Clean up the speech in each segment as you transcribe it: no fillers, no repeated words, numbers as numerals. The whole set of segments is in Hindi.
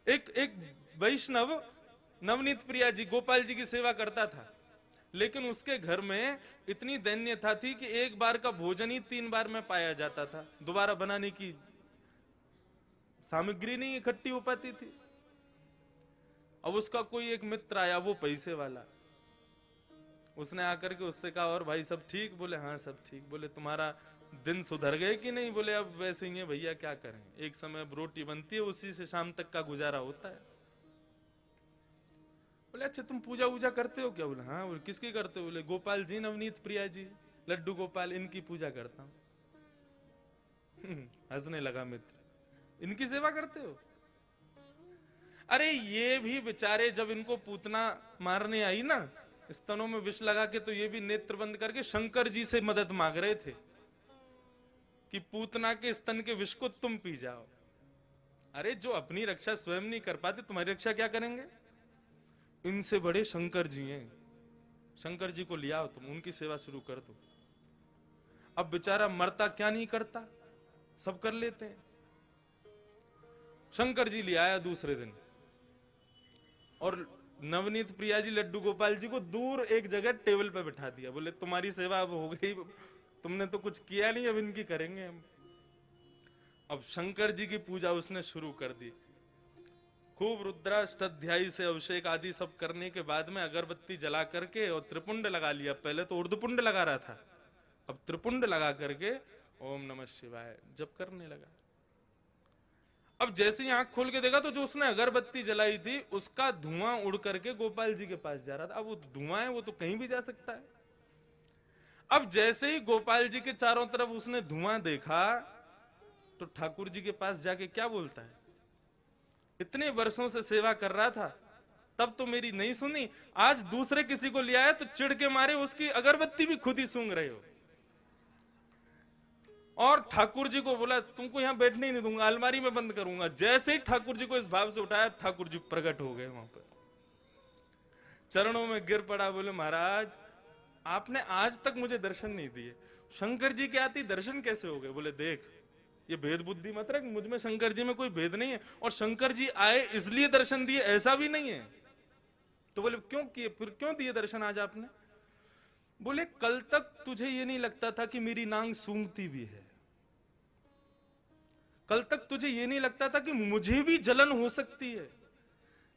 एक एक वैष्णव नवनीत प्रिया जी गोपाल जी की सेवा करता था, लेकिन उसके घर में इतनी दैन्यता थी कि एक बार का भोजन ही 3 बार में पाया जाता था, दोबारा बनाने की सामग्री नहीं इकट्ठी हो पाती थी। अब उसका कोई एक मित्र आया, वो पैसे वाला, उसने आकर के उससे कहा और भाई सब ठीक? बोले हाँ सब ठीक। बोले तुम्हारा दिन सुधर गए कि नहीं? बोले अब वैसे ही है भैया, क्या करें, एक समय रोटी बनती है, उसी से शाम तक का गुजारा होता है। बोले अच्छा तुम पूजा वूजा करते हो क्या? बोले हाँ। बोले किसकी करते हो? बोले गोपाल जी, नवनीत प्रिया जी, लड्डू गोपाल, इनकी पूजा करता हूं। हंसने लगा मित्र, इनकी सेवा करते हो? अरे ये भी बेचारे जब इनको पूतना मारने आई ना, स्तनों में विष लगा के, तो ये भी नेत्र बंद करके शंकर जी से मदद मांग रहे थे कि पूतना के स्तन के विष को तुम पी जाओ। अरे जो अपनी रक्षा स्वयं नहीं कर पाते, तुम्हारी रक्षा क्या करेंगे? इनसे बड़े शंकर जी हैं, शंकर जी को लिया तुम, उनकी सेवा शुरू कर दो। अब बेचारा मरता क्या नहीं करता, सब कर लेते हैं। शंकर जी ले आया दूसरे दिन, और नवनीत प्रिया जी लड्डू गोपाल जी को दूर एक जगह टेबल पे बिठा दिया। बोले तुम्हारी सेवा अब हो गई, तुमने तो कुछ किया नहीं, अब इनकी करेंगे हम। अब शंकर जी की पूजा उसने शुरू कर दी, खूब रुद्राष्टाध्यायी से अभिषेक आदि सब करने के बाद में अगरबत्ती जला करके और त्रिपुंड लगा लिया। पहले तो ऊर्ध्वपुंड लगा रहा था, अब त्रिपुंड लगा करके ओम नमः शिवाय जप करने लगा। अब जैसे ही आंख खोल के देखा तो जो उसने अगरबत्ती जलाई थी उसका धुआं उड़ करके गोपाल जी के पास जा रहा था। अब वो धुआं है, वो तो कहीं भी जा सकता है। अब जैसे ही गोपाल जी के चारों तरफ उसने धुआं देखा तो ठाकुर जी के पास जाके क्या बोलता है, इतने वर्षों से सेवा कर रहा था, तब तो मेरी नहीं सुनी, आज दूसरे किसी को ले आया तो चिढ़ के मारे उसकी अगरबत्ती भी खुद ही सूंघ रहे हो। और ठाकुर जी को बोला तुमको यहां बैठने ही नहीं दूंगा, अलमारी में बंद करूंगा। जैसे ही ठाकुर जी को इस भाव से उठाया, ठाकुर जी प्रकट हो गए वहां पर, चरणों में गिर पड़ा। बोले महाराज आपने आज तक मुझे दर्शन नहीं दिए, शंकर जी के आती दर्शन कैसे हो गए? बोले देख ये भेद बुद्धि मत रख, मुझ में शंकर जी में कोई भेद नहीं है, और शंकर जी आए इसलिए दर्शन दिए ऐसा भी नहीं है। तो बोले क्यों किए, फिर क्यों दिए दर्शन आज आपने? बोले कल तक तुझे ये नहीं लगता था कि मेरी नांग सूंघती भी है, कल तक तुझे ये नहीं लगता था कि मुझे भी जलन हो सकती है,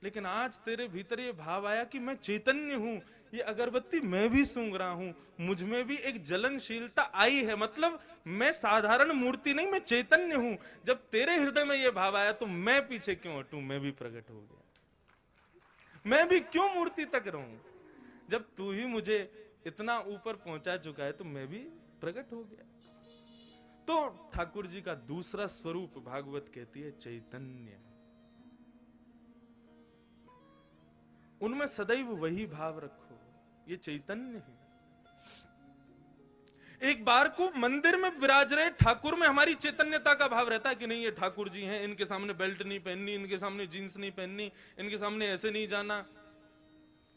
लेकिन आज तेरे भीतर ये भाव आया कि मैं चैतन्य हूं, ये अगरबत्ती मैं भी सूंघ रहा हूं, मुझ में भी एक जलनशीलता आई है, मतलब मैं साधारण मूर्ति नहीं, मैं चैतन्य हूं। जब तेरे हृदय में ये भाव आया तो मैं पीछे क्यों हटूं, मैं भी प्रकट हो गया, मैं भी क्यों मूर्ति तक रहूं? जब तू ही मुझे इतना ऊपर पहुंचा चुका है तो मैं भी प्रकट हो गया। तो ठाकुर जी का दूसरा स्वरूप भागवत कहती है चैतन्य, उनमें सदैव वही भाव रखो, ये चैतन्य है। एक बार को मंदिर में विराज रहे ठाकुर में हमारी चैतन्यता का भाव रहता है कि नहीं ये ठाकुर जी हैं, इनके सामने बेल्ट नहीं पहननी, इनके सामने जींस नहीं पहननी, इनके सामने ऐसे नहीं जाना।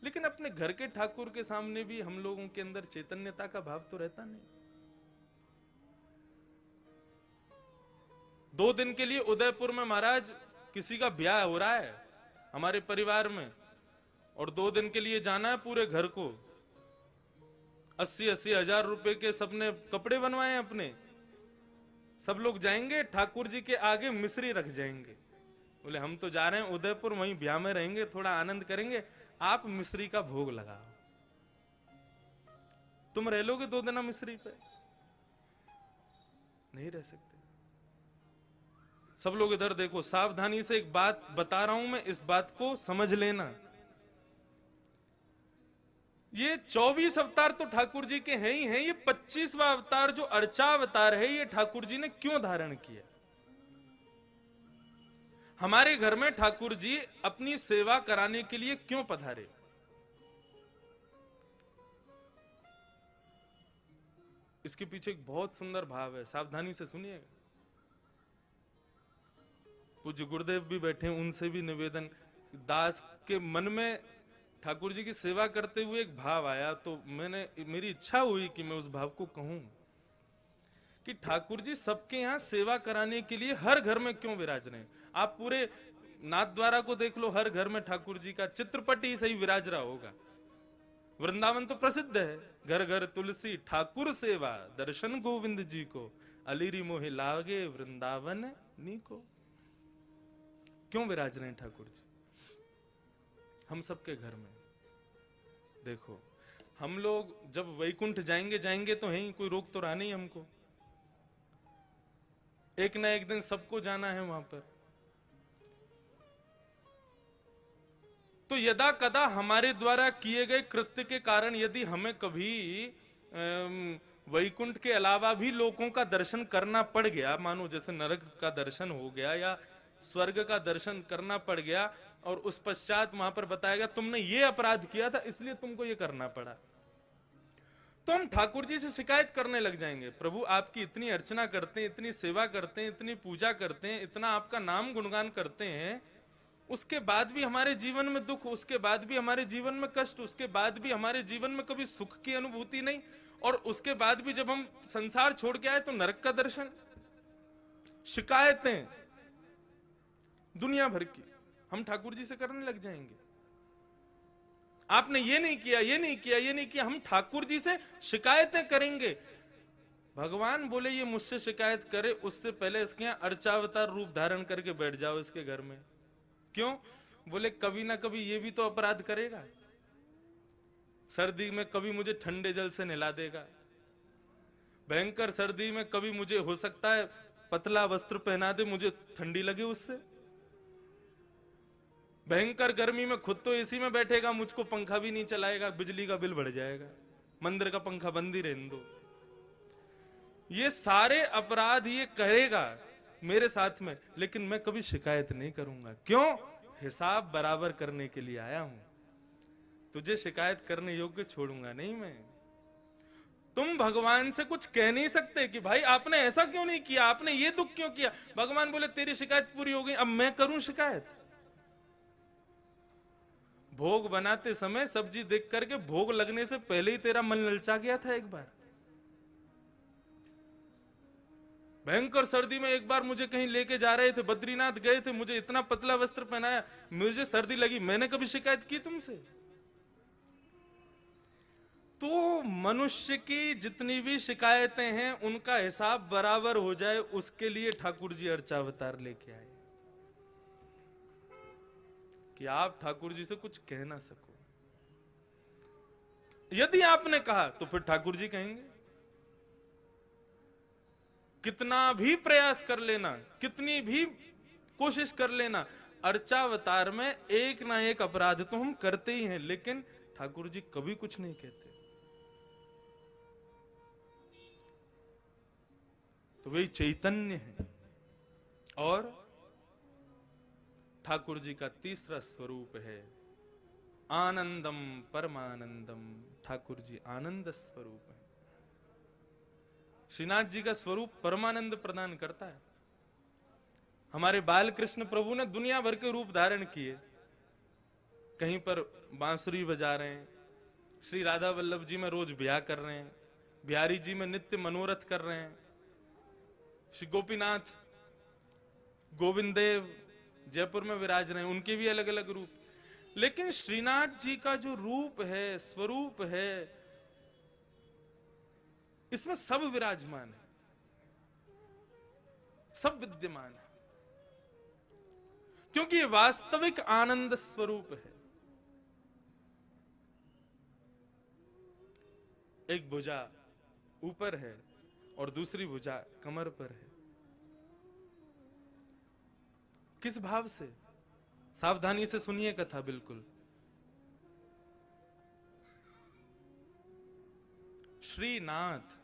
लेकिन अपने घर के ठाकुर के सामने भी हम लोगों के अंदर चैतन्यता का भाव तो रहता नहीं। 2 दिन के लिए उदयपुर में महाराज किसी का ब्याह हो रहा है हमारे परिवार में, और 2 दिन के लिए जाना है पूरे घर को। 80-80 हजार रुपए के सबने कपड़े बनवाए अपने, सब लोग जाएंगे ठाकुर जी के आगे मिश्री रख जाएंगे। बोले हम तो जा रहे हैं उदयपुर, वहीं ब्याह में रहेंगे, थोड़ा आनंद करेंगे, आप मिश्री का भोग लगाओ। तुम रह लोगे 2 दिन मिश्री पे? नहीं रह सकते। सब लोग इधर देखो, सावधानी से एक बात बता रहा हूं मैं, इस बात को समझ लेना। ये 24 अवतार तो ठाकुर जी के हैं ही हैं, ये 25वां अवतार जो अर्चा अवतार है, ये ठाकुर जी ने क्यों धारण किया? हमारे घर में ठाकुर जी अपनी सेवा कराने के लिए क्यों पधारे? इसके पीछे एक बहुत सुंदर भाव है, सावधानी से सुनिएगा। पूज्य गुरुदेव भी बैठे, उनसे भी निवेदन, दास के मन में ठाकुर जी की सेवा करते हुए एक भाव आया, तो मेरी इच्छा हुई कि मैं उस भाव को कहूं कि ठाकुर जी सबके यहां सेवा कराने के लिए हर घर में क्यों विराज रहे हैं। आप पूरे नाथद्वारा को देख लो, हर घर में ठाकुर जी का चित्रपट ही सही विराज रहा होगा। वृंदावन तो प्रसिद्ध है, घर घर तुलसी ठाकुर सेवा, दर्शन गोविंद जी को, अलीरी मोहि लागे वृंदावन नी को। क्यों विराज रहे हैं ठाकुर जी हम सबके घर में? देखो, हम लोग जब वैकुंठ जाएंगे तो है, कोई रोक तो रहा नहीं हमको, एक ना एक दिन सबको जाना है वहां पर। तो यदा कदा हमारे द्वारा किए गए कृत्य के कारण यदि हमें कभी वैकुंठ के अलावा भी लोगों का दर्शन करना पड़ गया, मानो जैसे नरक का दर्शन हो गया या स्वर्ग का दर्शन करना पड़ गया, और उस पश्चात वहां पर बताया गया तुमने ये अपराध किया था इसलिए तुमको ये करना पड़ा, तो हम ठाकुर जी से शिकायत करने लग जाएंगे, प्रभु आपकी इतनी अर्चना करते हैं, इतनी सेवा करते हैं, इतनी पूजा करते हैं, इतना आपका नाम गुणगान करते हैं, उसके बाद भी हमारे जीवन में दुख, उसके बाद भी हमारे जीवन में कष्ट, उसके बाद भी हमारे जीवन में कभी सुख की अनुभूति नहीं, और उसके बाद भी जब हम संसार छोड़ के आए तो नरक का दर्शन। शिकायतें दुनिया भर की हम ठाकुर जी से करने लग जाएंगे, आपने ये नहीं किया, ये नहीं किया, ये नहीं किया, हम ठाकुर जी से शिकायतें करेंगे। भगवान बोले ये मुझसे शिकायत करे उससे पहले इसके यहां अर्चावतार रूप धारण करके बैठ जाओ इसके घर में। क्यों? बोले कभी ना कभी ये भी तो अपराध करेगा, सर्दी में कभी मुझे ठंडे जल से नहला देगा, भयंकर सर्दी में कभी मुझे हो सकता है पतला वस्त्र पहना दे, मुझे ठंडी लगे उससे, भयंकर गर्मी में खुद तो एसी में बैठेगा, मुझको पंखा भी नहीं चलाएगा, बिजली का बिल बढ़ जाएगा, मंदिर का पंखा बंद ही रहने दो। ये सारे अपराध ये करेगा मेरे साथ में, लेकिन मैं कभी शिकायत नहीं करूंगा। क्यों? हिसाब बराबर करने के लिए आया हूं, तुझे शिकायत करने योग्य छोड़ूंगा नहीं मैं। तुम भगवान से कुछ कह नहीं सकते कि भाई आपने ऐसा क्यों नहीं किया, आपने ये दुख क्यों किया। भगवान बोले तेरी शिकायत पूरी हो गई, अब मैं करूं शिकायत? भोग बनाते समय सब्जी देख करके भोग लगने से पहले ही तेरा मन ललचा गया था। एक बार भयंकर सर्दी में एक बार मुझे कहीं लेके जा रहे थे, बद्रीनाथ गए थे, मुझे इतना पतला वस्त्र पहनाया, मुझे सर्दी लगी, मैंने कभी शिकायत की तुमसे? तो मनुष्य की जितनी भी शिकायतें हैं उनका हिसाब बराबर हो जाए, उसके लिए ठाकुर जी अर्चावतार लेके आए कि आप ठाकुर जी से कुछ कह ना सको। यदि आपने कहा तो फिर ठाकुर जी कहेंगे। कितना भी प्रयास कर लेना, कितनी भी कोशिश कर लेना, अर्चावतार में एक ना एक अपराध तो हम करते ही हैं, लेकिन ठाकुर जी कभी कुछ नहीं कहते। तो वही चैतन्य है। और ठाकुर जी का तीसरा स्वरूप है आनंदम परमानंदम। ठाकुर जी आनंद स्वरूप है। श्रीनाथ जी का स्वरूप परमानंद प्रदान करता है। हमारे बाल कृष्ण प्रभु ने दुनिया भर के रूप धारण किए, कहीं पर बांसुरी बजा रहे हैं, श्री राधा वल्लभ जी में रोज ब्याह कर रहे हैं, बिहारी जी में नित्य मनोरथ कर रहे हैं, श्री गोपीनाथ गोविंद देव जयपुर में विराज रहे हैं, उनके भी अलग अलग रूप। लेकिन श्रीनाथ जी का जो रूप है, स्वरूप है, इसमें सब विराजमान है, सब विद्यमान है, क्योंकि ये वास्तविक आनंद स्वरूप है। एक भुजा ऊपर है और दूसरी भुजा कमर पर है। किस भाव से? सावधानी से सुनिए कथा बिल्कुल। श्रीनाथ,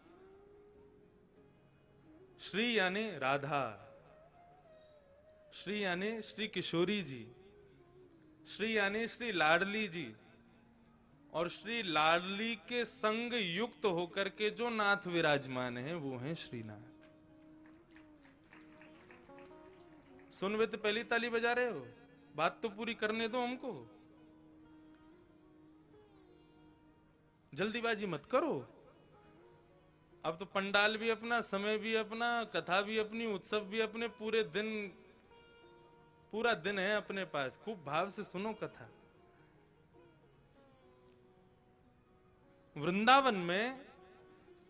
श्री यानी राधा, श्री यानी श्री किशोरी जी, श्री यानी श्री लाडली जी, और श्री लाडली के संग युक्त होकर के जो नाथ विराजमान है वो है श्रीनाथ। सुन वे तो पहली ताली बजा रहे हो, बात तो पूरी करने दो हमको, जल्दीबाजी मत करो। अब तो पंडाल भी अपना, समय भी अपना, कथा भी अपनी, उत्सव भी अपने, पूरे दिन पूरा दिन है अपने पास, खूब भाव से सुनो कथा। वृंदावन में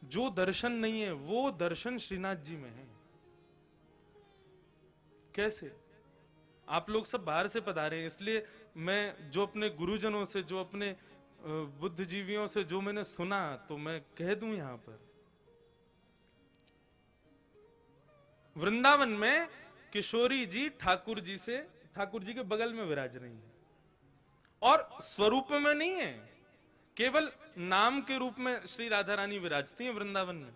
जो दर्शन नहीं है वो दर्शन श्रीनाथ जी में है। कैसे? आप लोग सब बाहर से पधारे हैं, इसलिए मैं जो अपने गुरुजनों से, जो अपने बुद्धिजीवियों से जो मैंने सुना, तो मैं कह दूं यहां पर। वृंदावन में किशोरी जी ठाकुर जी के बगल में विराज रही है, और स्वरूप में नहीं है, केवल नाम के रूप में श्री राधा रानी विराजती हैं वृंदावन में।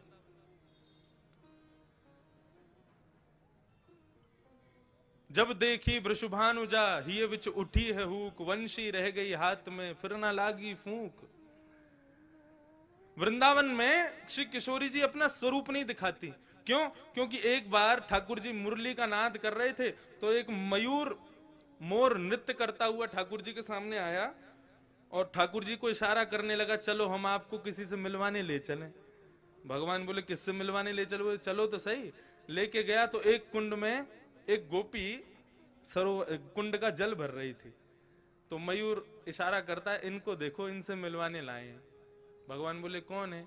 जब देखी वृषभानुजा हिय विच उठी है हुक, वंशी रह गई हाथ में फिर ना लागी फूंक। वृंदावन में श्री किशोरी जी अपना स्वरूप नहीं दिखाती। क्यों? क्योंकि एक बार ठाकुर जी मुरली का नाद कर रहे थे, तो एक मयूर मोर नृत्य करता हुआ ठाकुर जी के सामने आया और ठाकुर जी को इशारा करने लगा, चलो हम आपको किसी से मिलवाने ले चलें। भगवान बोले किससे मिलवाने ले चलो? चलो तो सही। लेके गया तो एक कुंड में एक गोपी सरोवर कुंड का जल भर रही थी, तो मयूर इशारा करता है, इनको देखो, इनसे मिलवाने लाए हैं। भगवान बोले कौन है?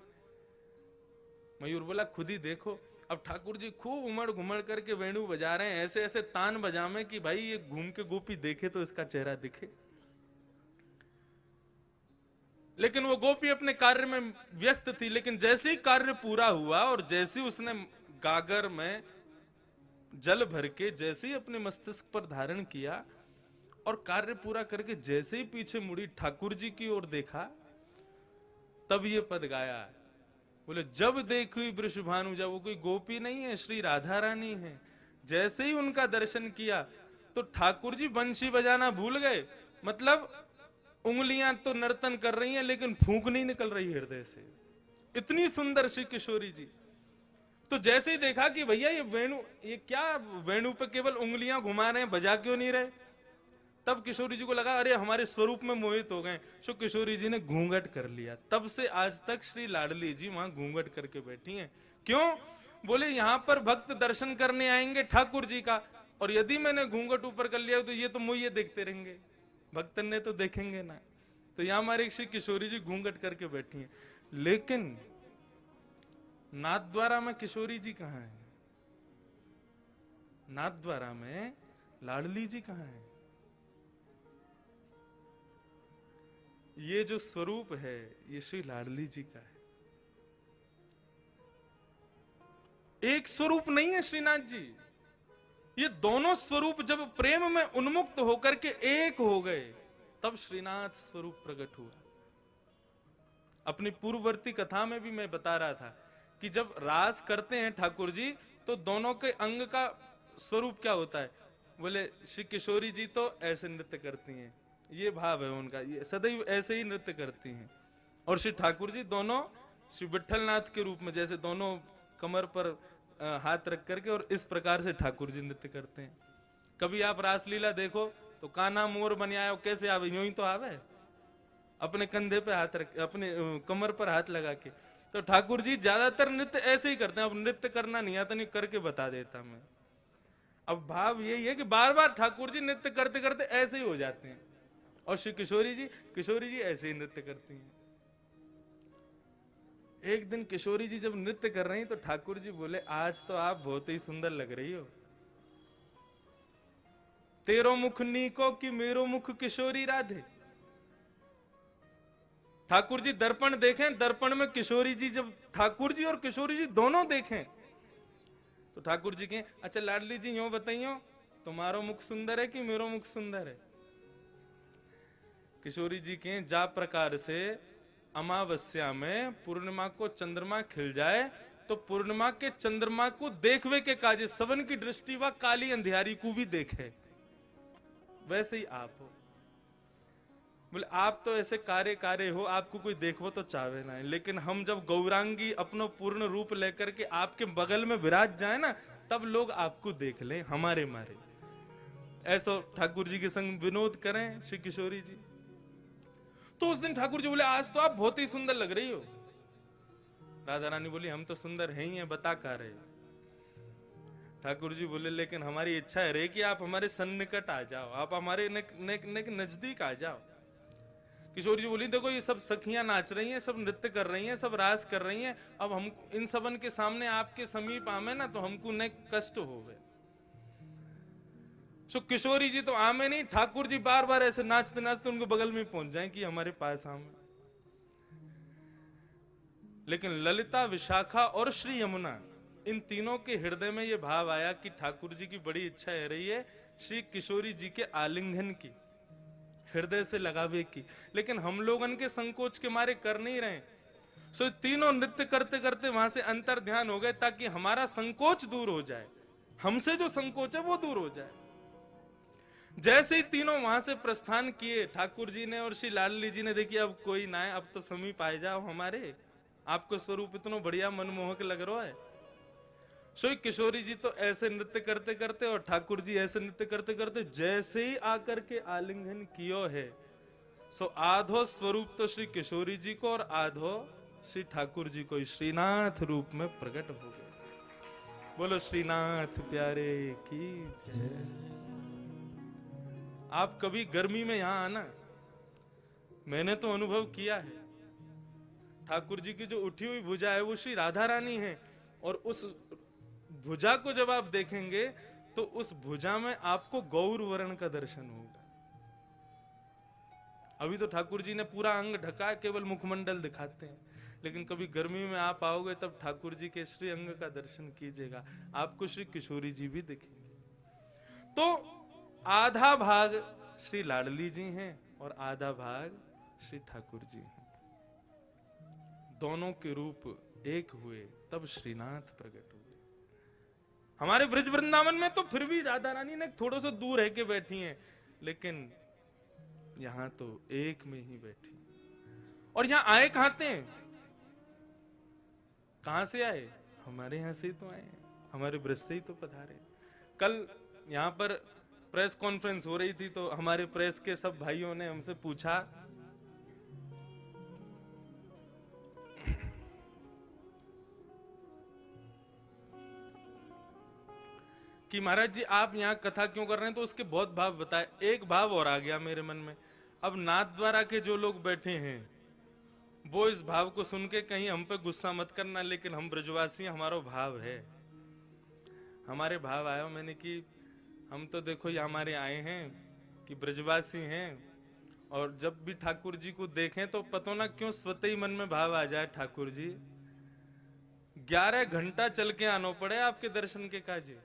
मयूर बोला खुद ही देखो। अब ठाकुर जी खूब उमड़ घुमड़ करके वेणु बजा रहे हैं, ऐसे ऐसे तान बजामे कि भाई ये घूम के गोपी देखे तो इसका चेहरा दिखे। लेकिन वो गोपी अपने कार्य में व्यस्त थी। लेकिन जैसे ही कार्य पूरा हुआ और जैसे ही उसने गागर में जल भर के जैसे ही अपने मस्तिष्क पर धारण किया और कार्य पूरा करके जैसे ही पीछे मुड़ी ठाकुर जी की ओर देखा, तब ये पद गाया। बोले जब देखी वृषभानुजा, वो कोई गोपी नहीं है, श्री राधा रानी है। जैसे ही उनका दर्शन किया तो ठाकुर जी बंशी बजाना भूल गए। मतलब उंगलियां तो नर्तन कर रही हैं लेकिन फूंक नहीं निकल रही हृदय से, इतनी सुंदर श्री किशोरी जी। तो जैसे ही देखा कि भैया ये वेणु, ये क्या वेणु पे केवल उंगलियां घुमा रहे हैं, बजा क्यों नहीं रहे, तब किशोरी जी को लगा अरे हमारे स्वरूप में मोहित हो गए। सो किशोरी जी ने घूंघट कर लिया। तब से आज तक श्री लाडली जी वहां घूंघट करके बैठी हैं। क्यों? बोले यहां पर भक्त दर्शन करने आएंगे ठाकुर जी का, और यदि मैंने घूंघट ऊपर कर लिया तो ये तो मुझे देखते रहेंगे, भक्तन ने तो देखेंगे ना। तो यहां हमारी श्री किशोरी जी घूंघट करके बैठी हैं। लेकिन नाथद्वारा में किशोरी जी कहां है? नाथद्वारा में लाडली जी कहां है? ये जो स्वरूप है ये श्री लाडली जी का है, एक स्वरूप नहीं है श्रीनाथ जी। ये दोनों स्वरूप जब प्रेम में उन्मुक्त होकर के एक हो गए, तब श्रीनाथ स्वरूप प्रकट हुआ। अपनी पूर्ववर्ती कथा में भी मैं बता रहा था कि जब रास करते हैं ठाकुर जी, तो दोनों के अंग का स्वरूप क्या होता है? बोले श्री किशोरी जी तो ऐसे नृत्य करती हैं, ये भाव है उनका, ये सदैव ऐसे ही नृत्य करती हैं। और श्री ठाकुर जी दोनों श्री विठलनाथ के रूप में, जैसे दोनों कमर पर हाथ रख करके और इस प्रकार से ठाकुर जी नृत्य करते हैं। कभी आप रासलीला देखो तो कान्हा मोर बन आयो, कैसे आवे? यूं ही तो आवे, अपने कंधे पे हाथ रख, अपने कमर पर हाथ लगा के। तो ठाकुर जी ज्यादातर नृत्य ऐसे ही करते हैं। अब नृत्य करना नहीं आता, नहीं करके बता देता मैं। अब भाव यही है कि बार बार ठाकुर जी नृत्य करते करते ऐसे ही हो जाते हैं, और श्री किशोरी जी ऐसे ही नृत्य करती हैं। एक दिन किशोरी जी जब नृत्य कर रही तो ठाकुर जी बोले आज तो आप बहुत ही सुंदर लग रही हो, तेरो मुख नीको कि मेरो मुख किशोरी राधे। ठाकुर जी दर्पण देखें, दर्पण में किशोरी जी, जब ठाकुर जी और किशोरी जी दोनों देखें तो ठाकुर जी कहें अच्छा लाडली जी यूं बताइयो, तुम्हारो मुख सुंदर है कि मेरो मुख सुंदर है? किशोरी जी कहें जा प्रकार से अमावस्या में पूर्णिमा को चंद्रमा खिल जाए तो पूर्णिमा के चंद्रमा को देखवे के काजे सबन की दृष्टि व काली अंधियारी को भी देखे, वैसे ही आप हो। बोले आप तो ऐसे कार्य हो, आपको कोई देखो तो चाहे ना। लेकिन हम जब गौरांगी अपनो पूर्ण रूप लेकर के आपके बगल में विराज जाए ना, तब लोग आपको देख लें हमारे मारे। ऐसा ठाकुर जी के संग विनोद करें श्री किशोरी जी। तो उस दिन ठाकुर जी बोले आज तो आप बहुत ही सुंदर लग रही हो। राधा रानी बोली हम तो सुंदर हैं ही हैं, बता का रहे। ठाकुर जी बोले लेकिन हमारी इच्छा है रे कि आप हमारे सन्निकट आ जाओ, आप हमारे नजदीक आ जाओ। किशोरी जी बोली देखो ये सब सखियां नाच रही हैं, सब नृत्य कर रही हैं, सब रास कर रही हैं, अब हम इन सबन के सामने आपके समीप आमे ना तो हमको न कष्ट हो गए। सो किशोरी जी तो आमे नहीं, ठाकुर जी बार बार ऐसे नाचते नाचते उनके बगल में पहुंच जाएं कि हमारे पास आमे। लेकिन ललिता, विशाखा और श्री यमुना, इन तीनों के हृदय में यह भाव आया कि ठाकुर जी की बड़ी इच्छा है रही है श्री किशोरी जी के आलिंगन की, हृदय से लगावे की, लेकिन हम लोग उनके संकोच के मारे कर नहीं रहे। सो तीनों नृत्य करते करते वहां से अंतर ध्यान हो गए ताकि हमारा संकोच दूर हो जाए, हमसे जो संकोच है वो दूर हो जाए। जैसे ही तीनों वहां से प्रस्थान किए, ठाकुर जी ने और श्री लाडली जी ने देखी अब कोई ना है, अब तो समीप आ जाओ हमारे, आपको स्वरूप इतना बढ़िया मनमोहक लग रहा है। सो किशोरी जी तो ऐसे नृत्य करते करते और ठाकुर जी ऐसे नृत्य करते करते जैसे ही आकर के आलिंगन कियो है, सो आधो स्वरूप तो श्री किशोरी जी को और आधो श्री ठाकुर जी को श्रीनाथ रूप में प्रकट हो गए। बोलो श्रीनाथ प्यारे की जय। आप कभी गर्मी में यहां आना, मैंने तो अनुभव किया है, ठाकुर जी की जो उठी हुई भुजा है वो श्री राधा रानी है, और उस भुजा को जब आप देखेंगे तो उस भुजा में आपको गौर वर्ण का दर्शन होगा। अभी तो ठाकुर जी ने पूरा अंग ढका, केवल मुखमंडल दिखाते हैं, लेकिन कभी गर्मी में आप आओगे तब ठाकुर जी के श्री अंग का दर्शन कीजिएगा, आपको श्री किशोरी जी भी दिखेंगे। तो आधा भाग श्री लाडली जी हैं और आधा भाग श्री ठाकुर जी हैं, दोनों के रूप एक हुए तब श्रीनाथ प्रकट हुए। हमारे ब्रज वृंदावन में तो फिर भी राधा रानी ने थोड़ा सा दूर रह के बैठी हैं, लेकिन यहां तो एक में ही बैठी। और यहां आए कहां थे, कहां से आए, हमारे यहां से ही तो आए, हमारे ब्रज से ही तो पधारे। कल यहां पर प्रेस कॉन्फ्रेंस हो रही थी तो हमारे प्रेस के सब भाइयों ने हमसे पूछा कि महाराज जी आप यहाँ कथा क्यों कर रहे हैं, तो उसके बहुत भाव बताए। एक भाव और आ गया मेरे मन में, अब नाथ द्वारा के जो लोग बैठे हैं वो इस भाव को सुन के कहीं हम पे गुस्सा मत करना, लेकिन हम ब्रजवासी हमारा भाव है, हमारे भाव आया। मैंने कि हम तो देखो ये हमारे आए हैं कि ब्रजवासी हैं, और जब भी ठाकुर जी को देखें तो पता ना क्यों स्वतः ही मन में भाव आ जाए, ठाकुर जी 11 घंटा चल के आना पड़े आपके दर्शन के काजे,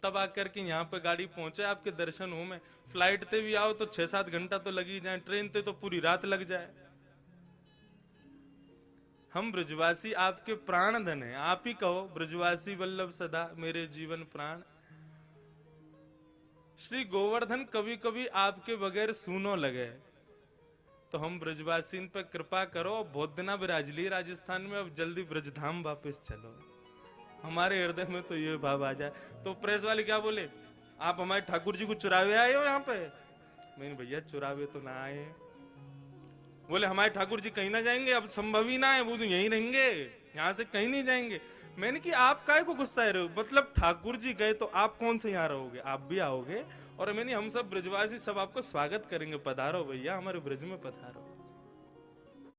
तब आकर के यहाँ पे गाड़ी पहुंचे आपके दर्शन हो में। फ्लाइट ते भी आओ तो 6-7 घंटा तो लग ही जाए, ट्रेन ते तो पूरी रात लग जाए। हम ब्रजवासी आपके प्राण धन है, आप ही कहो ब्रजवासी वल्लभ सदा मेरे जीवन प्राण। श्री गोवर्धन कभी कभी आपके बगैर सूनो लगे, तो हम ब्रजवासी पे कृपा करो, बहुत दिना विराज ली राजस्थान में, अब जल्दी ब्रजधाम वापस चलो। हमारे हृदय में तो ये भाव आ जाए। तो प्रेस वाले क्या बोले, आप हमारे ठाकुर जी को चुरावे आए हो यहाँ पे? मैंने भैया चुरावे तो ना आए। बोले हमारे ठाकुर जी कहीं ना जाएंगे, अब संभव ही ना है, वो तो यहीं रहेंगे, यहाँ से कहीं नहीं जाएंगे। मैंने कि आप काहे को गुस्सा रहे हो, मतलब ठाकुर जी गए तो आप कौन से यहाँ रहोगे, आप भी आओगे, और मैंने हम सब ब्रजवासी सब आपको स्वागत करेंगे, पधारो भैया हमारे ब्रज में पधारो।